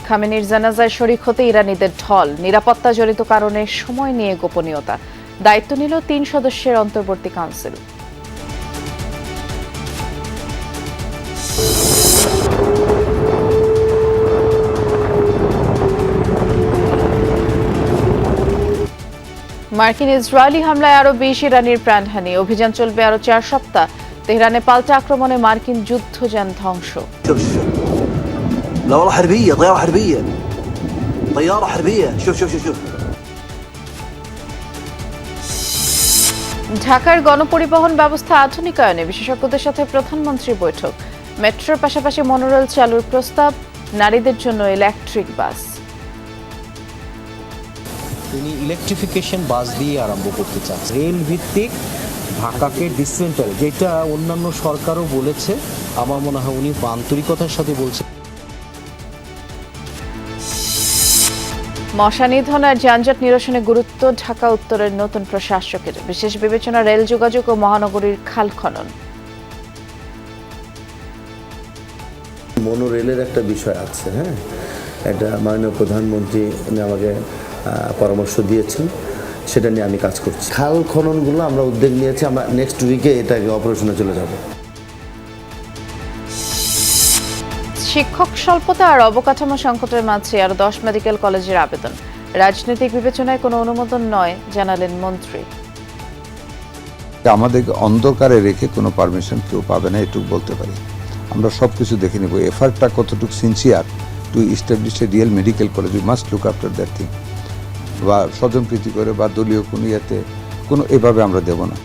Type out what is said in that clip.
খামেনির জানাজায় শরিক হতে ইরানিদের ঢল, নিরাপত্তা জনিত কারণে সময় নিয়ে গোপনীয়তা। দায়িত্ব নিল ৩ সদস্যের অন্তর্বর্তী কাউন্সিল। মার্কিন ইসরায়েলি হামলায় আরো ২০ ইরানির প্রাণহানি, অভিযান চলবে আরো ৪ সপ্তাহ। তেহরানে পাল্টা আক্রমণে মার্কিন যুদ্ধযান ধ্বংস। لا والله حربيه طياره حربيه طياره حربيه شوف ঢাকার গণপরিবহন ব্যবস্থা আধুনিকায়নে বিশেষজ্ঞদের সাথে প্রধানমন্ত্রীর বৈঠক। মেট্রোর পাশাপাশি মনোরেল চালুর প্রস্তাব, নারীদের জন্য ইলেকট্রিক বাস। তিনি ইলেকট্রিফিকেশন বাস দিয়ে আরম্ভ করতে চান, রেল ভিত্তিক ঢাকাকে ডিসেন্টার, যেটা অন্যান্য সরকারও বলেছে। আমার মনে হয় উনি আন্তরিকতার সাথে বলছেন। মশা নিধন আর যানজট নিরসনে গুরুত্ব ঢাকা উত্তরের নতুন প্রশাসকের, বিশেষ বিবেচনা রেল যোগাযোগ ও মহানগরীর খাল খনন। মনোরেলের একটা বিষয় আছে, হ্যাঁ, এটা মাননীয় প্রধানমন্ত্রী উনি আমাকে পরামর্শ দিয়েছেন, সেটা নিয়ে আমি কাজ করছি। খাল খননগুলো আমরা উদ্যোগ নিয়েছি, আমরা নেক্সট উইকে এটাকে অপারেশনে চলে যাব। শিক্ষক স্বল্পতা আর অবকাঠামো সংকটের মাঝে আরো 10 মেডিকেল কলেজের আবেদন, রাজনৈতিক বিবেচনায় কোনো অনুমোদন নয়, জানালেন মন্ত্রী। আমাদেরকে অন্ধকারে রেখে কোনো পারমিশন কেউ পাবে না, এটুকু বলতে পারি। আমরা সব কিছু দেখে নেব, এফার্টটা কতটুকু sincere two establish A real medical college. We must look after that thing. বা স্বজনপ্রীতি করে বা দলীয় কোনো ইয়েতে কোনো এভাবে আমরা দেব না।